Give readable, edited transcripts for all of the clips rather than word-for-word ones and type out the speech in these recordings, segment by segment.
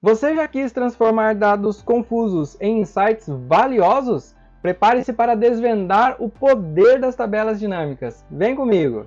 Você já quis transformar dados confusos em insights valiosos? Prepare-se para desvendar o poder das tabelas dinâmicas. Vem comigo!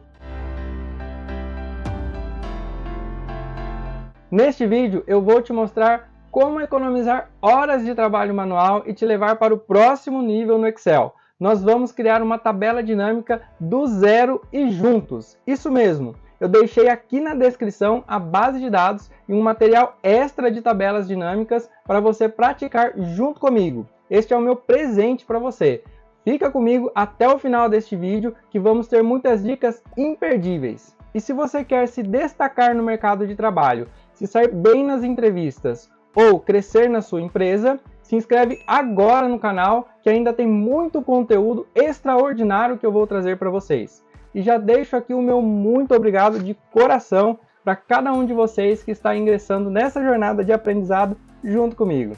Neste vídeo eu vou te mostrar como economizar horas de trabalho manual e te levar para o próximo nível no Excel. Nós vamos criar uma tabela dinâmica do zero e juntos. Isso mesmo! Eu deixei aqui na descrição a base de dados e um material extra de tabelas dinâmicas para você praticar junto comigo. Este é o meu presente para você. Fica comigo até o final deste vídeo que vamos ter muitas dicas imperdíveis. E se você quer se destacar no mercado de trabalho, se sair bem nas entrevistas ou crescer na sua empresa, se inscreve agora no canal que ainda tem muito conteúdo extraordinário que eu vou trazer para vocês. E já deixo aqui o meu muito obrigado de coração para cada um de vocês que está ingressando nessa jornada de aprendizado junto comigo.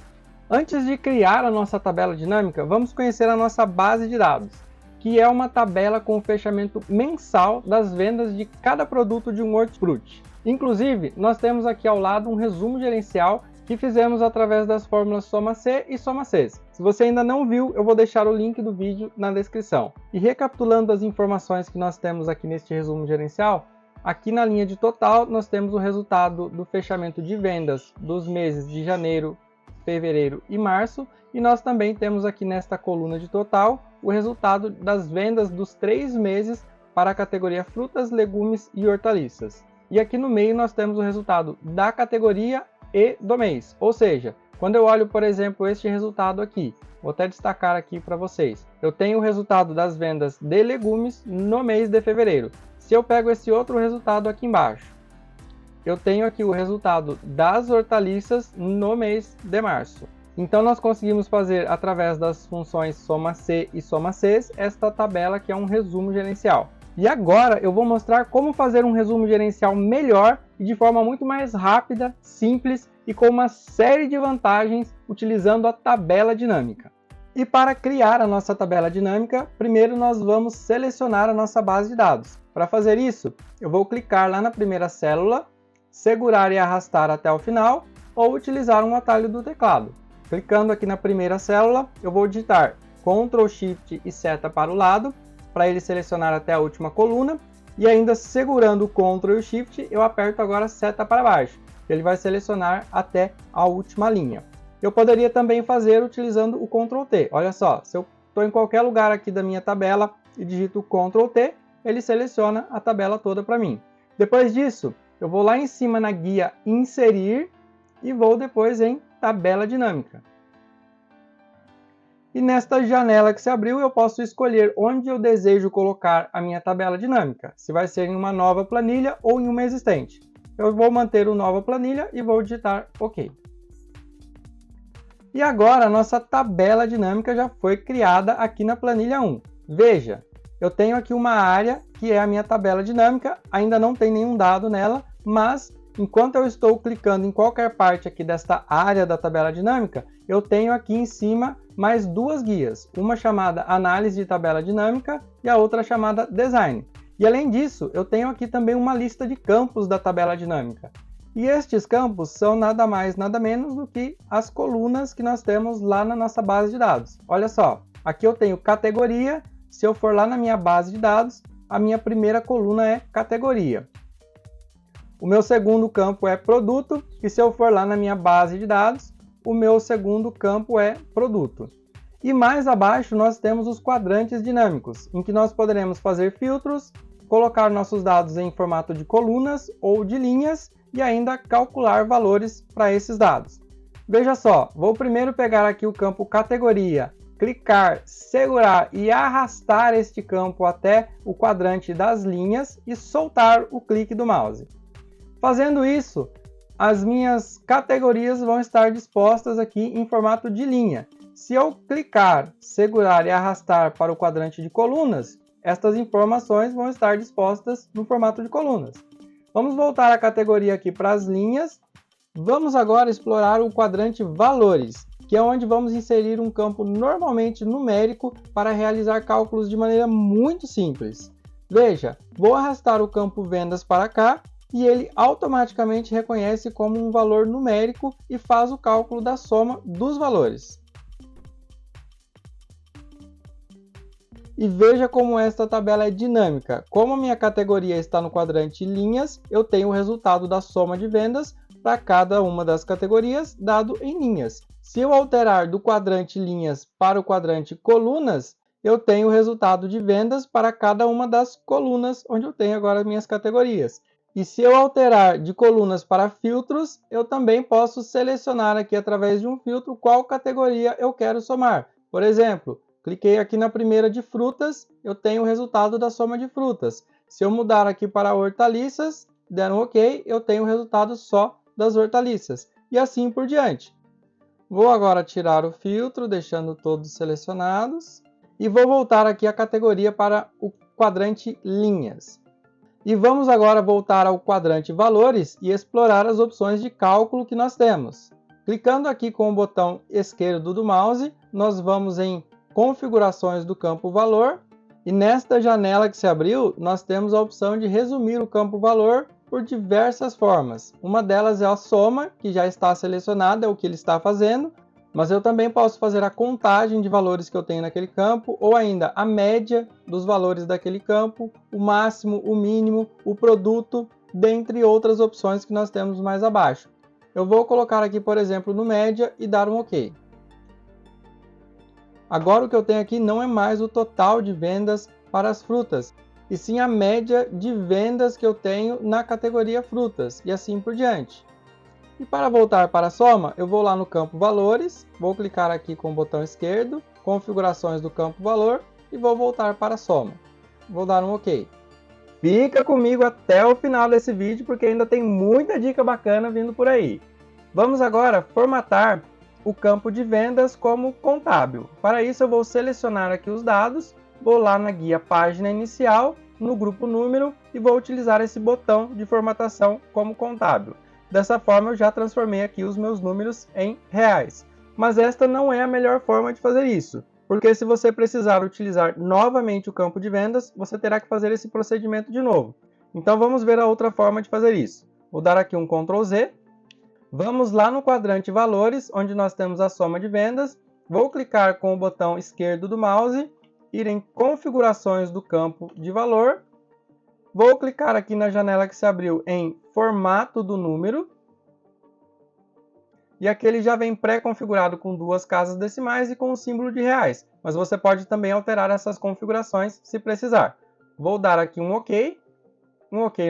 Antes de criar a nossa tabela dinâmica, vamos conhecer a nossa base de dados, que é uma tabela com o fechamento mensal das vendas de cada produto de um hortifruti. Inclusive, nós temos aqui ao lado um resumo gerencial que fizemos através das fórmulas Soma-C e Soma-C. Se você ainda não viu, eu vou deixar o link do vídeo na descrição. E recapitulando as informações que nós temos aqui neste resumo gerencial, aqui na linha de total nós temos o resultado do fechamento de vendas dos meses de janeiro, fevereiro e março, e nós também temos aqui nesta coluna de total o resultado das vendas dos 3 meses para a categoria frutas, legumes e hortaliças. E aqui no meio nós temos o resultado da categoria e do mês, ou seja, quando eu olho, por exemplo, este resultado aqui, vou até destacar aqui para vocês, eu tenho o resultado das vendas de legumes no mês de fevereiro. Se eu pego esse outro resultado aqui embaixo, eu tenho aqui o resultado das hortaliças no mês de março. Então nós conseguimos fazer, através das funções Soma-C e Soma-C, esta tabela que é um resumo gerencial. E agora eu vou mostrar como fazer um resumo gerencial melhor e de forma muito mais rápida, simples e com uma série de vantagens utilizando a tabela dinâmica. E para criar a nossa tabela dinâmica, primeiro nós vamos selecionar a nossa base de dados. Para fazer isso, eu vou clicar lá na primeira célula, segurar e arrastar até o final ou utilizar um atalho do teclado. Clicando aqui na primeira célula, eu vou digitar Ctrl, Shift e seta para o lado, para ele selecionar até a última coluna, e ainda segurando o Ctrl e o Shift, eu aperto agora a seta para baixo, que ele vai selecionar até a última linha. Eu poderia também fazer utilizando o Ctrl T. Olha só, se eu estou em qualquer lugar aqui da minha tabela e digito Ctrl T, ele seleciona a tabela toda para mim. Depois disso, eu vou lá em cima na guia Inserir e vou depois em Tabela Dinâmica. E nesta janela que se abriu, eu posso escolher onde eu desejo colocar a minha tabela dinâmica, se vai ser em uma nova planilha ou em uma existente. Eu vou manter o nova planilha e vou digitar OK. E agora a nossa tabela dinâmica já foi criada aqui na planilha 1. Veja, eu tenho aqui uma área que é a minha tabela dinâmica, ainda não tem nenhum dado nela, mas enquanto eu estou clicando em qualquer parte aqui desta área da tabela dinâmica, eu tenho aqui em cima mais duas guias, uma chamada Análise de Tabela Dinâmica e a outra chamada Design. E além disso, eu tenho aqui também uma lista de campos da tabela dinâmica. E estes campos são nada mais, nada menos do que as colunas que nós temos lá na nossa base de dados. Olha só, aqui eu tenho categoria, se eu for lá na minha base de dados, a minha primeira coluna é categoria. O meu segundo campo é produto, e se eu for lá na minha base de dados, o meu segundo campo é produto. E mais abaixo nós temos os quadrantes dinâmicos, em que nós poderemos fazer filtros, colocar nossos dados em formato de colunas ou de linhas e ainda calcular valores para esses dados. Veja só, vou primeiro pegar aqui o campo categoria, clicar, segurar e arrastar este campo até o quadrante das linhas e soltar o clique do mouse. Fazendo isso, as minhas categorias vão estar dispostas aqui em formato de linha. Se eu clicar, segurar e arrastar para o quadrante de colunas, estas informações vão estar dispostas no formato de colunas. Vamos voltar a categoria aqui para as linhas. Vamos agora explorar o quadrante valores, que é onde vamos inserir um campo normalmente numérico para realizar cálculos de maneira muito simples. Veja, vou arrastar o campo vendas para cá e ele automaticamente reconhece como um valor numérico e faz o cálculo da soma dos valores. E veja como esta tabela é dinâmica. Como a minha categoria está no quadrante linhas, eu tenho o resultado da soma de vendas para cada uma das categorias, dado em linhas. Se eu alterar do quadrante linhas para o quadrante colunas, eu tenho o resultado de vendas para cada uma das colunas, onde eu tenho agora minhas categorias. E se eu alterar de colunas para filtros, eu também posso selecionar aqui através de um filtro qual categoria eu quero somar. Por exemplo, cliquei aqui na primeira de frutas, eu tenho o resultado da soma de frutas. Se eu mudar aqui para hortaliças, der um OK, eu tenho o resultado só das hortaliças. E assim por diante. Vou agora tirar o filtro, deixando todos selecionados. E vou voltar aqui a categoria para o quadrante linhas. E vamos agora voltar ao quadrante valores e explorar as opções de cálculo que nós temos. Clicando aqui com o botão esquerdo do mouse, nós vamos em configurações do campo valor. E nesta janela que se abriu, nós temos a opção de resumir o campo valor por diversas formas. Uma delas é a soma, que já está selecionada, é o que ele está fazendo. Mas eu também posso fazer a contagem de valores que eu tenho naquele campo, ou ainda a média dos valores daquele campo, o máximo, o mínimo, o produto, dentre outras opções que nós temos mais abaixo. Eu vou colocar aqui, por exemplo, no média e dar um OK. Agora o que eu tenho aqui não é mais o total de vendas para as frutas, e sim a média de vendas que eu tenho na categoria frutas, e assim por diante. E para voltar para a soma, eu vou lá no campo valores, vou clicar aqui com o botão esquerdo, configurações do campo valor, e vou voltar para a soma. Vou dar um OK. Fica comigo até o final desse vídeo, porque ainda tem muita dica bacana vindo por aí. Vamos agora formatar o campo de vendas como contábil. Para isso eu vou selecionar aqui os dados, vou lá na guia página inicial, no grupo número, e vou utilizar esse botão de formatação como contábil. Dessa forma eu já transformei aqui os meus números em reais. Mas esta não é a melhor forma de fazer isso, porque se você precisar utilizar novamente o campo de vendas, você terá que fazer esse procedimento de novo. Então vamos ver a outra forma de fazer isso. Vou dar aqui um Ctrl Z. Vamos lá no quadrante valores, onde nós temos a soma de vendas. Vou clicar com o botão esquerdo do mouse, ir em configurações do campo de valor. Vou clicar aqui na janela que se abriu em formato do número. E aqui ele já vem pré-configurado com 2 casas decimais e com o símbolo de reais. Mas você pode também alterar essas configurações se precisar. Vou dar aqui um OK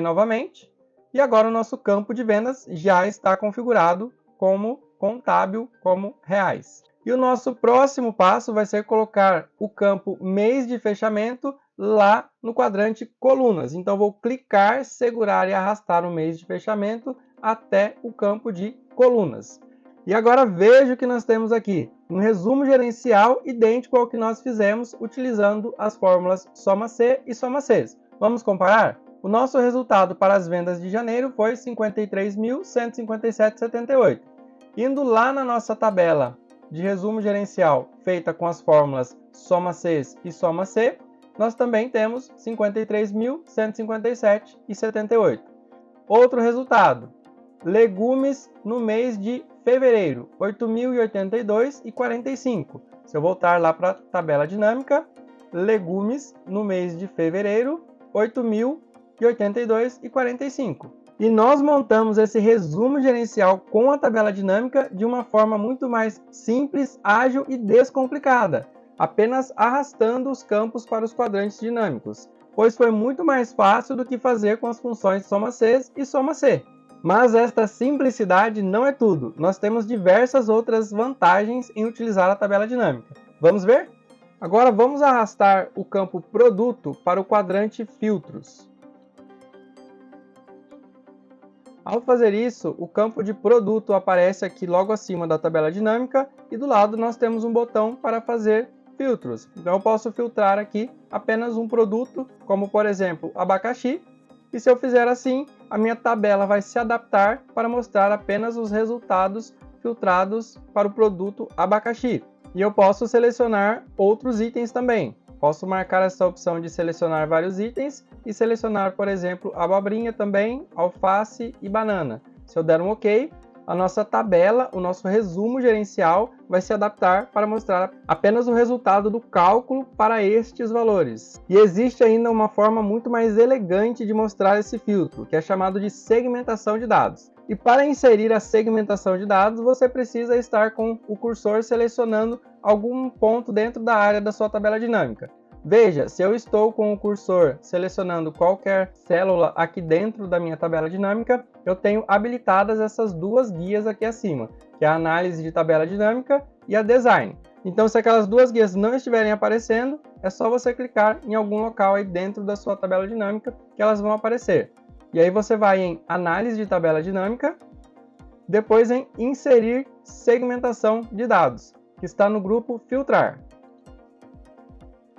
novamente. E agora o nosso campo de vendas já está configurado como contábil, como reais. E o nosso próximo passo vai ser colocar o campo mês de fechamento lá no quadrante colunas. Então vou clicar, segurar e arrastar o mês de fechamento até o campo de colunas. E agora veja o que nós temos aqui. Um resumo gerencial idêntico ao que nós fizemos utilizando as fórmulas soma-C e soma-C. Vamos comparar? O nosso resultado para as vendas de janeiro foi 53.157,78. Indo lá na nossa tabela de resumo gerencial feita com as fórmulas soma-C e soma-C, nós também temos 53.157,78. Outro resultado, legumes no mês de fevereiro, 8.082,45. Se eu voltar lá para a tabela dinâmica, legumes no mês de fevereiro, 8.082,45. E nós montamos esse resumo gerencial com a tabela dinâmica de uma forma muito mais simples, ágil e descomplicada, apenas arrastando os campos para os quadrantes dinâmicos, pois foi muito mais fácil do que fazer com as funções soma-C e soma-C. Mas esta simplicidade não é tudo, nós temos diversas outras vantagens em utilizar a tabela dinâmica. Vamos ver? Agora vamos arrastar o campo produto para o quadrante filtros. Ao fazer isso, o campo de produto aparece aqui logo acima da tabela dinâmica e do lado nós temos um botão para fazer filtros. Então eu posso filtrar aqui apenas um produto, como por exemplo abacaxi, e se eu fizer assim, a minha tabela vai se adaptar para mostrar apenas os resultados filtrados para o produto abacaxi. E eu posso selecionar outros itens também. Posso marcar essa opção de selecionar vários itens e selecionar, por exemplo, abobrinha também, alface e banana. Se eu der um OK, a nossa tabela, o nosso resumo gerencial vai se adaptar para mostrar apenas o resultado do cálculo para estes valores. E existe ainda uma forma muito mais elegante de mostrar esse filtro, que é chamado de segmentação de dados. E para inserir a segmentação de dados, você precisa estar com o cursor selecionando algum ponto dentro da área da sua tabela dinâmica. Veja, se eu estou com o cursor selecionando qualquer célula aqui dentro da minha tabela dinâmica, eu tenho habilitadas essas duas guias aqui acima, que é a análise de tabela dinâmica e a design. Então, se aquelas duas guias não estiverem aparecendo, é só você clicar em algum local aí dentro da sua tabela dinâmica que elas vão aparecer. E aí você vai em análise de tabela dinâmica, depois em inserir segmentação de dados, que está no grupo filtrar.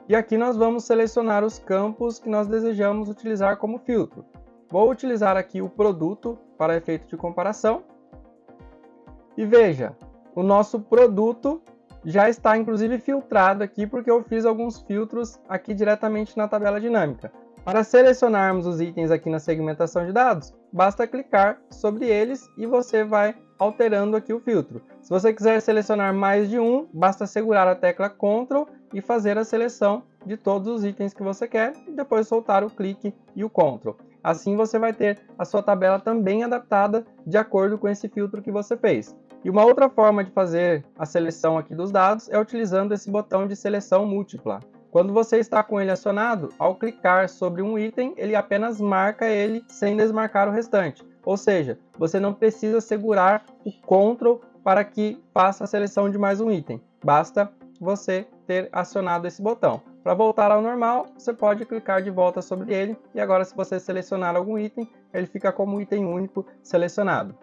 E aqui nós vamos selecionar os campos que nós desejamos utilizar como filtro. Vou utilizar aqui o produto para efeito de comparação. E veja, o nosso produto já está inclusive filtrado aqui porque eu fiz alguns filtros aqui diretamente na tabela dinâmica. Para selecionarmos os itens aqui na segmentação de dados, basta clicar sobre eles e você vai alterando aqui o filtro. Se você quiser selecionar mais de um, basta segurar a tecla Ctrl e fazer a seleção de todos os itens que você quer e depois soltar o clique e o Ctrl. Assim você vai ter a sua tabela também adaptada de acordo com esse filtro que você fez. E uma outra forma de fazer a seleção aqui dos dados é utilizando esse botão de seleção múltipla. Quando você está com ele acionado, ao clicar sobre um item, ele apenas marca ele sem desmarcar o restante. Ou seja, você não precisa segurar o Ctrl para que faça a seleção de mais um item. Basta você ter acionado esse botão. Para voltar ao normal, você pode clicar de volta sobre ele e agora se você selecionar algum item, ele fica como item único selecionado.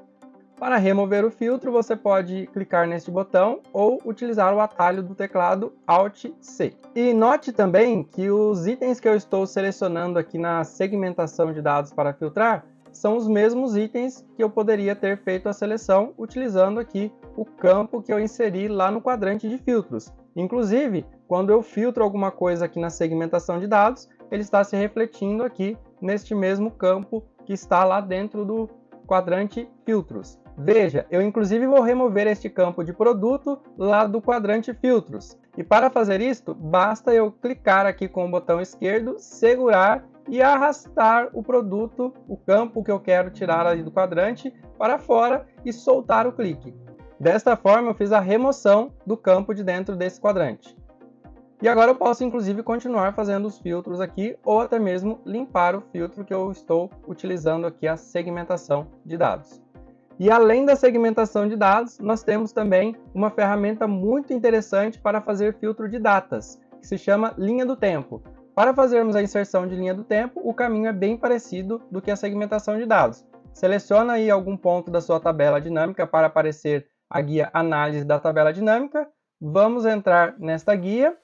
Para remover o filtro, você pode clicar neste botão ou utilizar o atalho do teclado Alt+C. E note também que os itens que eu estou selecionando aqui na segmentação de dados para filtrar são os mesmos itens que eu poderia ter feito a seleção utilizando aqui o campo que eu inseri lá no quadrante de filtros. Inclusive, quando eu filtro alguma coisa aqui na segmentação de dados, ele está se refletindo aqui neste mesmo campo que está lá dentro do quadrante filtros. Veja, eu inclusive vou remover este campo de produto lá do quadrante filtros. E para fazer isto, basta eu clicar aqui com o botão esquerdo, segurar e arrastar o produto, o campo que eu quero tirar ali do quadrante, para fora e soltar o clique. Desta forma eu fiz a remoção do campo de dentro desse quadrante. E agora eu posso inclusive continuar fazendo os filtros aqui ou até mesmo limpar o filtro que eu estou utilizando aqui a segmentação de dados. E além da segmentação de dados, nós temos também uma ferramenta muito interessante para fazer filtro de datas, que se chama linha do tempo. Para fazermos a inserção de linha do tempo, o caminho é bem parecido do que a segmentação de dados. Seleciona aí algum ponto da sua tabela dinâmica para aparecer a guia Análise da tabela dinâmica. Vamos entrar nesta guia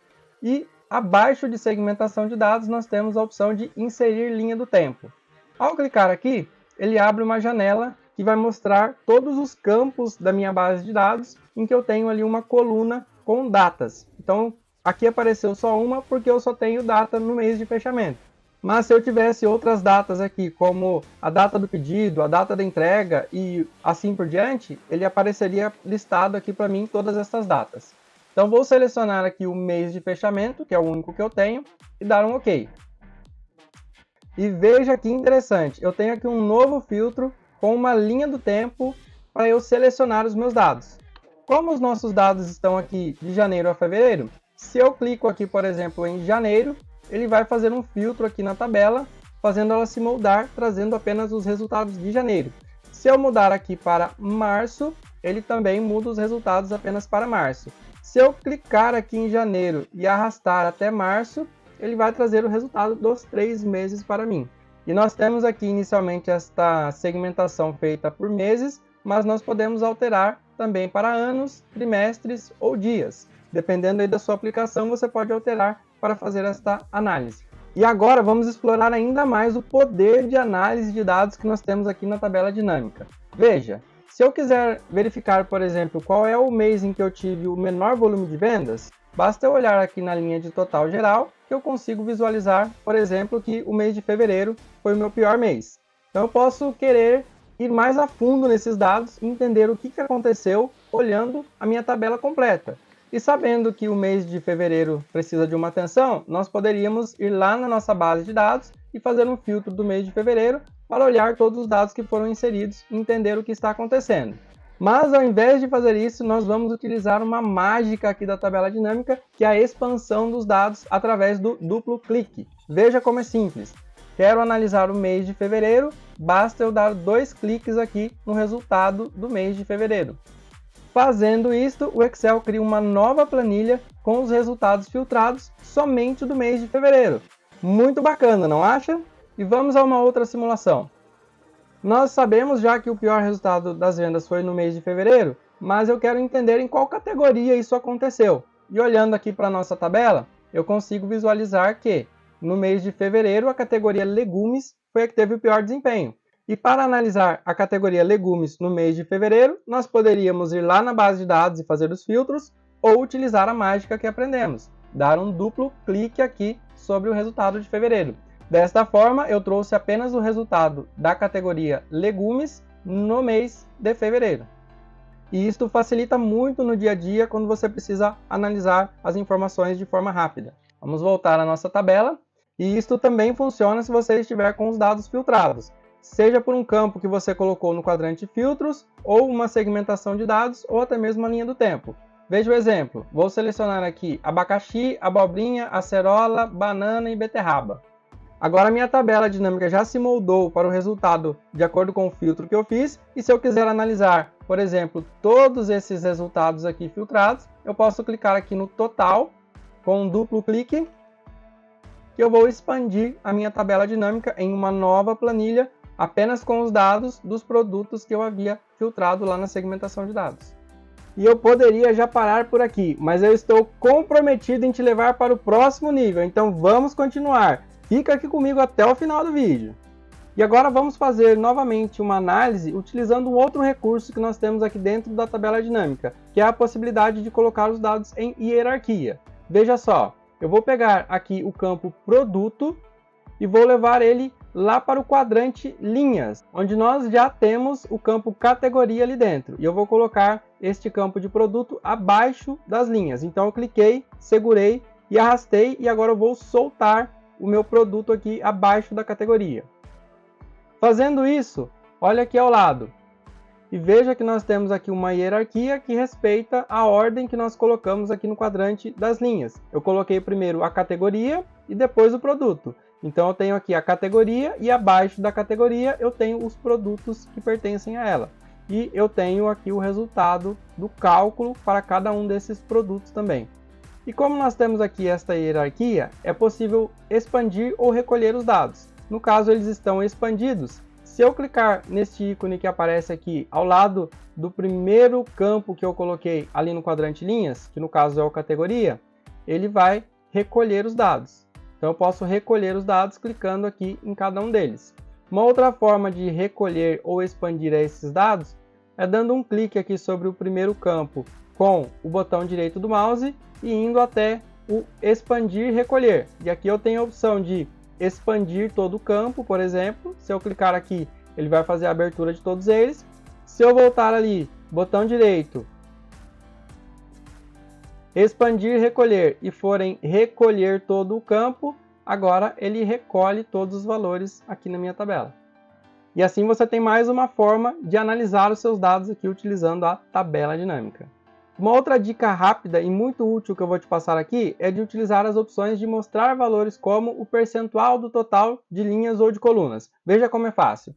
e abaixo de segmentação de dados nós temos a opção de inserir linha do tempo. Ao clicar aqui, ele abre uma janela que vai mostrar todos os campos da minha base de dados em que eu tenho ali uma coluna com datas. Então, aqui apareceu só uma porque eu só tenho data no mês de fechamento. Mas se eu tivesse outras datas aqui, como a data do pedido, a data da entrega e assim por diante, ele apareceria listado aqui para mim todas essas datas. Então, vou selecionar aqui o mês de fechamento, que é o único que eu tenho, e dar um OK. E veja que interessante, eu tenho aqui um novo filtro com uma linha do tempo para eu selecionar os meus dados. Como os nossos dados estão aqui de janeiro a fevereiro, se eu clico aqui, por exemplo, em janeiro, ele vai fazer um filtro aqui na tabela, fazendo ela se moldar, trazendo apenas os resultados de janeiro. Se eu mudar aqui para março, ele também muda os resultados apenas para março. Se eu clicar aqui em janeiro e arrastar até março, ele vai trazer o resultado dos 3 meses para mim. E nós temos aqui inicialmente esta segmentação feita por meses, mas nós podemos alterar também para anos, trimestres ou dias. Dependendo aí da sua aplicação, você pode alterar para fazer esta análise. E agora vamos explorar ainda mais o poder de análise de dados que nós temos aqui na tabela dinâmica. Veja, se eu quiser verificar, por exemplo, qual é o mês em que eu tive o menor volume de vendas, basta eu olhar aqui na linha de total geral que eu consigo visualizar, por exemplo, que o mês de fevereiro foi o meu pior mês. Então eu posso querer ir mais a fundo nesses dados e entender o que aconteceu olhando a minha tabela completa. E sabendo que o mês de fevereiro precisa de uma atenção, nós poderíamos ir lá na nossa base de dados e fazer um filtro do mês de fevereiro para olhar todos os dados que foram inseridos e entender o que está acontecendo. Mas ao invés de fazer isso, nós vamos utilizar uma mágica aqui da tabela dinâmica, que é a expansão dos dados através do duplo clique. Veja como é simples. Quero analisar o mês de fevereiro, basta eu dar 2 cliques aqui no resultado do mês de fevereiro. Fazendo isto, o Excel cria uma nova planilha com os resultados filtrados somente do mês de fevereiro. Muito bacana, não acha? E vamos a uma outra simulação. Nós sabemos já que o pior resultado das vendas foi no mês de fevereiro, mas eu quero entender em qual categoria isso aconteceu. E olhando aqui para a nossa tabela, eu consigo visualizar que no mês de fevereiro a categoria legumes foi a que teve o pior desempenho. E para analisar a categoria legumes no mês de fevereiro, nós poderíamos ir lá na base de dados e fazer os filtros, ou utilizar a mágica que aprendemos, dar um duplo clique aqui sobre o resultado de fevereiro. Desta forma, eu trouxe apenas o resultado da categoria legumes no mês de fevereiro. E isto facilita muito no dia a dia quando você precisa analisar as informações de forma rápida. Vamos voltar à nossa tabela. E isto também funciona se você estiver com os dados filtrados, seja por um campo que você colocou no quadrante filtros, ou uma segmentação de dados, ou até mesmo uma linha do tempo. Veja o exemplo. Vou selecionar aqui abacaxi, abobrinha, acerola, banana e beterraba. Agora minha tabela dinâmica já se moldou para o resultado de acordo com o filtro que eu fiz, e se eu quiser analisar, por exemplo, todos esses resultados aqui filtrados, eu posso clicar aqui no total, com um duplo clique, que eu vou expandir a minha tabela dinâmica em uma nova planilha, apenas com os dados dos produtos que eu havia filtrado lá na segmentação de dados. E eu poderia já parar por aqui, mas eu estou comprometido em te levar para o próximo nível, então vamos continuar. Fica aqui comigo até o final do vídeo. E agora vamos fazer novamente uma análise utilizando um outro recurso que nós temos aqui dentro da tabela dinâmica, que é a possibilidade de colocar os dados em hierarquia. Veja só, eu vou pegar aqui o campo produto e vou levar ele lá para o quadrante linhas, onde nós já temos o campo categoria ali dentro. E eu vou colocar este campo de produto abaixo das linhas. Então eu cliquei, segurei e arrastei, e agora eu vou soltar o meu produto aqui abaixo da categoria. Fazendo isso, olha aqui ao lado e veja que nós temos aqui uma hierarquia que respeita a ordem que nós colocamos aqui no quadrante das linhas. Eu coloquei primeiro a categoria e depois o produto. Então eu tenho aqui a categoria e abaixo da categoria eu tenho os produtos que pertencem a ela. E eu tenho aqui o resultado do cálculo para cada um desses produtos também. E como nós temos aqui esta hierarquia, é possível expandir ou recolher os dados. No caso, eles estão expandidos. Se eu clicar neste ícone que aparece aqui ao lado do primeiro campo que eu coloquei ali no quadrante linhas, que no caso é o categoria, ele vai recolher os dados. Então eu posso recolher os dados clicando aqui em cada um deles. Uma outra forma de recolher ou expandir esses dados é dando um clique aqui sobre o primeiro campo com o botão direito do mouse e indo até o expandir e recolher. E aqui eu tenho a opção de expandir todo o campo, por exemplo. Se eu clicar aqui, ele vai fazer a abertura de todos eles. Se eu voltar ali, botão direito, expandir e recolher, e forem recolher todo o campo, agora ele recolhe todos os valores aqui na minha tabela. E assim você tem mais uma forma de analisar os seus dados aqui utilizando a tabela dinâmica. Uma outra dica rápida e muito útil que eu vou te passar aqui é de utilizar as opções de mostrar valores como o percentual do total de linhas ou de colunas. Veja como é fácil.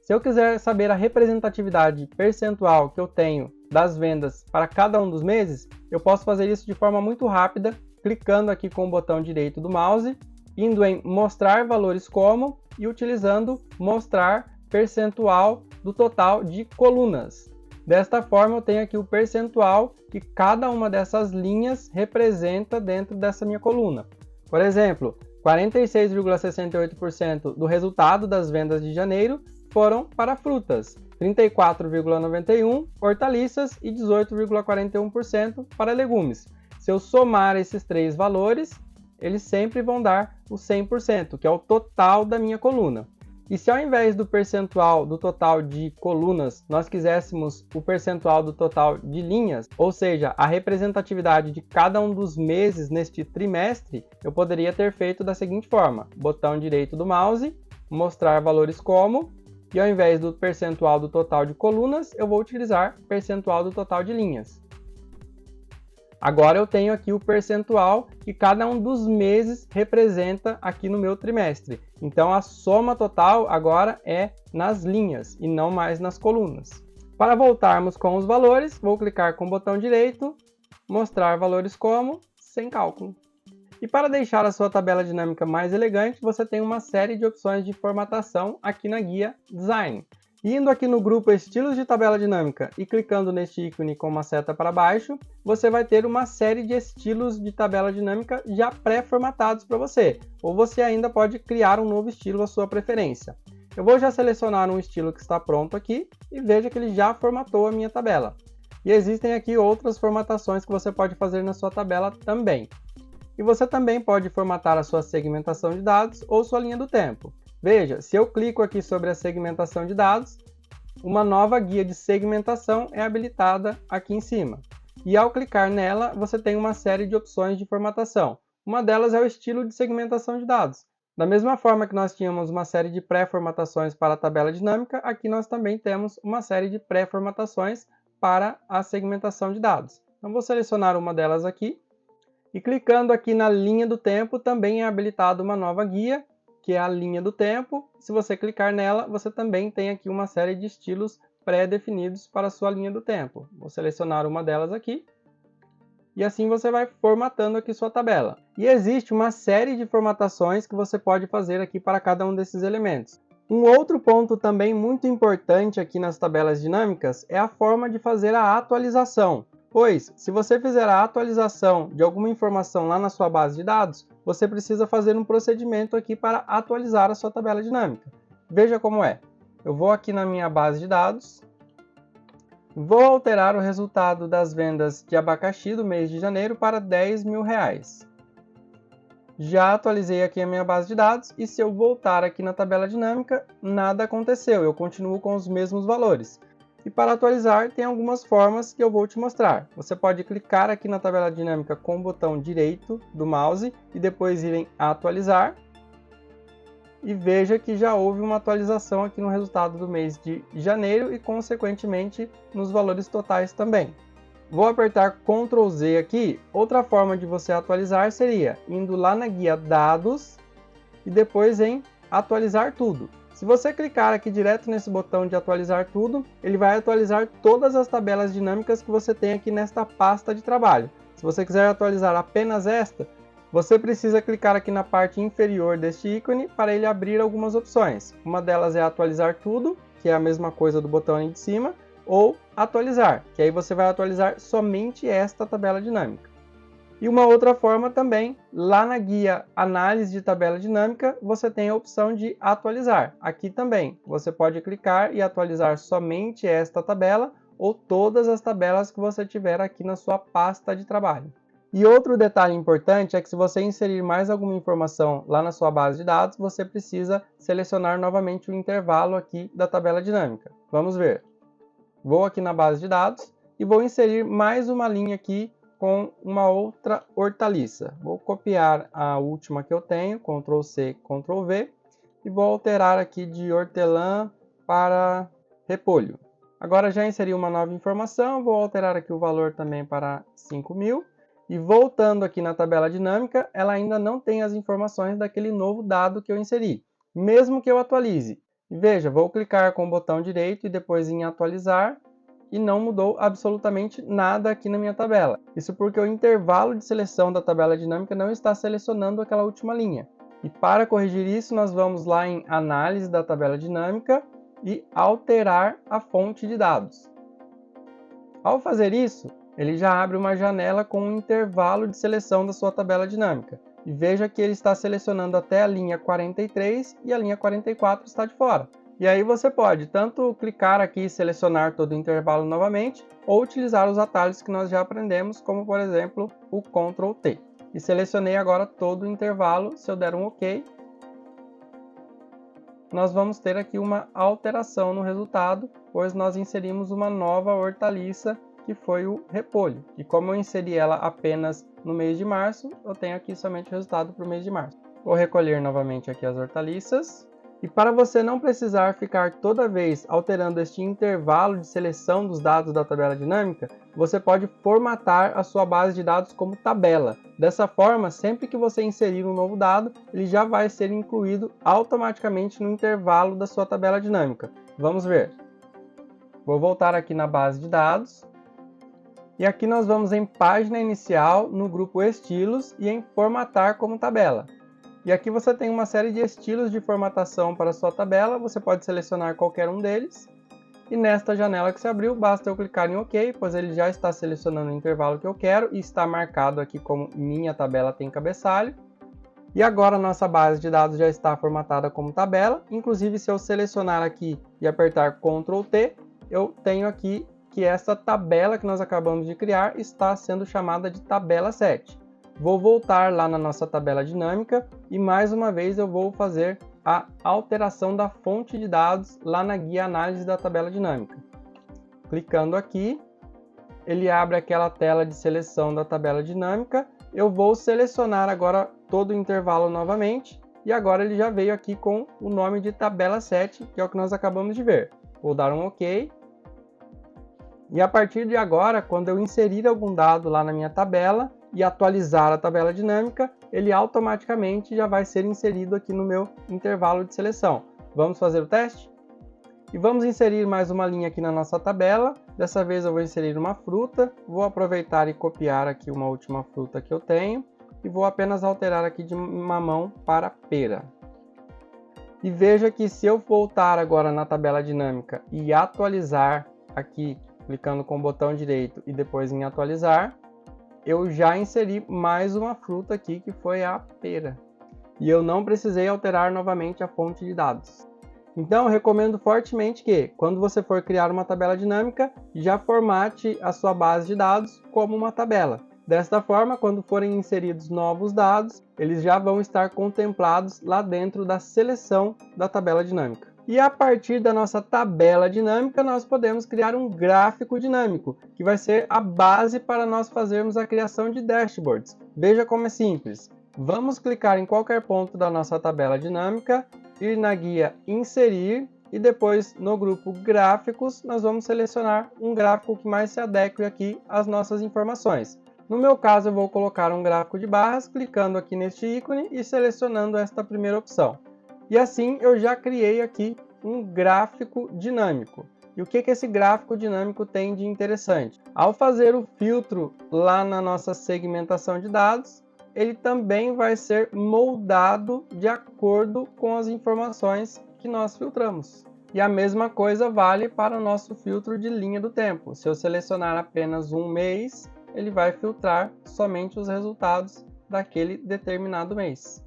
Se eu quiser saber a representatividade percentual que eu tenho das vendas para cada um dos meses, eu posso fazer isso de forma muito rápida, clicando aqui com o botão direito do mouse, indo em mostrar valores como e utilizando mostrar percentual do total de colunas. Desta forma, eu tenho aqui o percentual que cada uma dessas linhas representa dentro dessa minha coluna. Por exemplo, 46,68% do resultado das vendas de janeiro foram para frutas, 34,91% hortaliças e 18,41% para legumes. Se eu somar esses três valores, eles sempre vão dar o 100%, que é o total da minha coluna. E se ao invés do percentual do total de colunas, nós quiséssemos o percentual do total de linhas, ou seja, a representatividade de cada um dos meses neste trimestre, eu poderia ter feito da seguinte forma: botão direito do mouse, mostrar valores como, e ao invés do percentual do total de colunas, eu vou utilizar percentual do total de linhas. Agora eu tenho aqui o percentual que cada um dos meses representa aqui no meu trimestre. Então a soma total agora é nas linhas e não mais nas colunas. Para voltarmos com os valores, vou clicar com o botão direito, mostrar valores como, sem cálculo. E para deixar a sua tabela dinâmica mais elegante, você tem uma série de opções de formatação aqui na guia Design. Indo aqui no grupo Estilos de Tabela Dinâmica e clicando neste ícone com uma seta para baixo, você vai ter uma série de estilos de tabela dinâmica já pré-formatados para você, ou você ainda pode criar um novo estilo à sua preferência. Eu vou já selecionar um estilo que está pronto aqui e veja que ele já formatou a minha tabela. E existem aqui outras formatações que você pode fazer na sua tabela também. E você também pode formatar a sua segmentação de dados ou sua linha do tempo. Veja, se eu clico aqui sobre a segmentação de dados, uma nova guia de segmentação é habilitada aqui em cima. E ao clicar nela, você tem uma série de opções de formatação. Uma delas é o estilo de segmentação de dados. Da mesma forma que nós tínhamos uma série de pré-formatações para a tabela dinâmica, aqui nós também temos uma série de pré-formatações para a segmentação de dados. Então vou selecionar uma delas aqui. E clicando aqui na linha do tempo, também é habilitada uma nova guia, que é a linha do tempo. Se você clicar nela, você também tem aqui uma série de estilos pré-definidos para a sua linha do tempo. Vou selecionar uma delas aqui. E assim você vai formatando aqui sua tabela. E existe uma série de formatações que você pode fazer aqui para cada um desses elementos. Um outro ponto também muito importante aqui nas tabelas dinâmicas é a forma de fazer a atualização. Pois, se você fizer a atualização de alguma informação lá na sua base de dados, você precisa fazer um procedimento aqui para atualizar a sua tabela dinâmica. Veja como é. Eu vou aqui na minha base de dados, vou alterar o resultado das vendas de abacaxi do mês de janeiro para R$10.000. Já atualizei aqui a minha base de dados e se eu voltar aqui na tabela dinâmica, nada aconteceu, eu continuo com os mesmos valores. E para atualizar, tem algumas formas que eu vou te mostrar. Você pode clicar aqui na tabela dinâmica com o botão direito do mouse e depois ir em atualizar. E veja que já houve uma atualização aqui no resultado do mês de janeiro e, consequentemente, nos valores totais também. Vou apertar Ctrl Z aqui. Outra forma de você atualizar seria indo lá na guia Dados e depois em Atualizar Tudo. Se você clicar aqui direto nesse botão de atualizar tudo, ele vai atualizar todas as tabelas dinâmicas que você tem aqui nesta pasta de trabalho. Se você quiser atualizar apenas esta, você precisa clicar aqui na parte inferior deste ícone para ele abrir algumas opções. Uma delas é atualizar tudo, que é a mesma coisa do botão ali de cima, ou atualizar, que aí você vai atualizar somente esta tabela dinâmica. E uma outra forma também, lá na guia Análise de Tabela Dinâmica, você tem a opção de atualizar. Aqui também, você pode clicar e atualizar somente esta tabela ou todas as tabelas que você tiver aqui na sua pasta de trabalho. E outro detalhe importante é que se você inserir mais alguma informação lá na sua base de dados, você precisa selecionar novamente o intervalo aqui da tabela dinâmica. Vamos ver. Vou aqui na base de dados e vou inserir mais uma linha aqui com uma outra hortaliça. Vou copiar a última que eu tenho, Ctrl C, Ctrl V, e vou alterar aqui de hortelã para repolho. Agora já inseri uma nova informação, vou alterar aqui o valor também para 5.000, e voltando aqui na tabela dinâmica, ela ainda não tem as informações daquele novo dado que eu inseri, mesmo que eu atualize. E veja, vou clicar com o botão direito e depois em atualizar, e não mudou absolutamente nada aqui na minha tabela. Isso porque o intervalo de seleção da tabela dinâmica não está selecionando aquela última linha. E para corrigir isso, nós vamos lá em Análise da Tabela Dinâmica e Alterar a fonte de dados. Ao fazer isso, ele já abre uma janela com um intervalo de seleção da sua tabela dinâmica. E veja que ele está selecionando até a linha 43 e a linha 44 está de fora. E aí você pode tanto clicar aqui e selecionar todo o intervalo novamente, ou utilizar os atalhos que nós já aprendemos, como por exemplo o Ctrl T. e selecionei agora todo o intervalo. Se eu der um OK, nós vamos ter aqui uma alteração no resultado, pois nós inserimos uma nova hortaliça, que foi o repolho. E como eu inseri ela apenas no mês de março, eu tenho aqui somente o resultado para o mês de março. Vou recolher novamente aqui as hortaliças. E para você não precisar ficar toda vez alterando este intervalo de seleção dos dados da tabela dinâmica, você pode formatar a sua base de dados como tabela. Dessa forma, sempre que você inserir um novo dado, ele já vai ser incluído automaticamente no intervalo da sua tabela dinâmica. Vamos ver. Vou voltar aqui na base de dados. E aqui nós vamos em página inicial, no grupo estilos e em formatar como tabela. E aqui você tem uma série de estilos de formatação para a sua tabela, você pode selecionar qualquer um deles. E nesta janela que se abriu, basta eu clicar em OK, pois ele já está selecionando o intervalo que eu quero e está marcado aqui como minha tabela tem cabeçalho. E agora a nossa base de dados já está formatada como tabela, inclusive se eu selecionar aqui e apertar Ctrl T, eu tenho aqui que essa tabela que nós acabamos de criar está sendo chamada de tabela 7. Vou voltar lá na nossa tabela dinâmica e mais uma vez eu vou fazer a alteração da fonte de dados lá na guia análise da tabela dinâmica. Clicando aqui, ele abre aquela tela de seleção da tabela dinâmica. Eu vou selecionar agora todo o intervalo novamente e agora ele já veio aqui com o nome de tabela 7, que é o que nós acabamos de ver. Vou dar um OK. E a partir de agora, quando eu inserir algum dado lá na minha tabela e atualizar a tabela dinâmica, ele automaticamente já vai ser inserido aqui no meu intervalo de seleção. Vamos fazer o teste? E vamos inserir mais uma linha aqui na nossa tabela. Dessa vez eu vou inserir uma fruta. Vou aproveitar e copiar aqui uma última fruta que eu tenho. E vou apenas alterar aqui de mamão para pera. E veja que se eu voltar agora na tabela dinâmica e atualizar aqui, clicando com o botão direito e depois em atualizar, eu já inseri mais uma fruta aqui que foi a pera. E eu não precisei alterar novamente a fonte de dados. Então eu recomendo fortemente que, quando você for criar uma tabela dinâmica, já formate a sua base de dados como uma tabela. Desta forma, quando forem inseridos novos dados, eles já vão estar contemplados lá dentro da seleção da tabela dinâmica. E a partir da nossa tabela dinâmica, nós podemos criar um gráfico dinâmico, que vai ser a base para nós fazermos a criação de dashboards. Veja como é simples. Vamos clicar em qualquer ponto da nossa tabela dinâmica, ir na guia Inserir e depois no grupo Gráficos, nós vamos selecionar um gráfico que mais se adeque aqui às nossas informações. No meu caso, eu vou colocar um gráfico de barras, clicando aqui neste ícone e selecionando esta primeira opção. E assim eu já criei aqui um gráfico dinâmico. E o que esse gráfico dinâmico tem de interessante? Ao fazer o filtro lá na nossa segmentação de dados, ele também vai ser moldado de acordo com as informações que nós filtramos. E a mesma coisa vale para o nosso filtro de linha do tempo. Se eu selecionar apenas um mês, ele vai filtrar somente os resultados daquele determinado mês.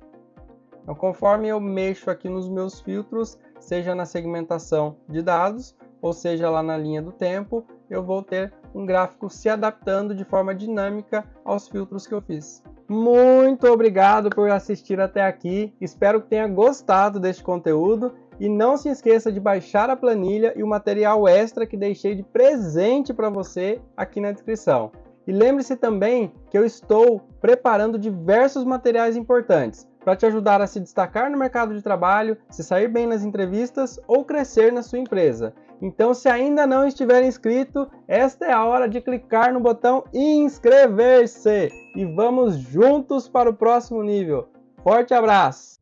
Então, conforme eu mexo aqui nos meus filtros, seja na segmentação de dados, ou seja lá na linha do tempo, eu vou ter um gráfico se adaptando de forma dinâmica aos filtros que eu fiz. Muito obrigado por assistir até aqui, espero que tenha gostado deste conteúdo e não se esqueça de baixar a planilha e o material extra que deixei de presente para você aqui na descrição. E lembre-se também que eu estou preparando diversos materiais importantes para te ajudar a se destacar no mercado de trabalho, se sair bem nas entrevistas ou crescer na sua empresa. Então, se ainda não estiver inscrito, esta é a hora de clicar no botão inscrever-se e vamos juntos para o próximo nível. Forte abraço!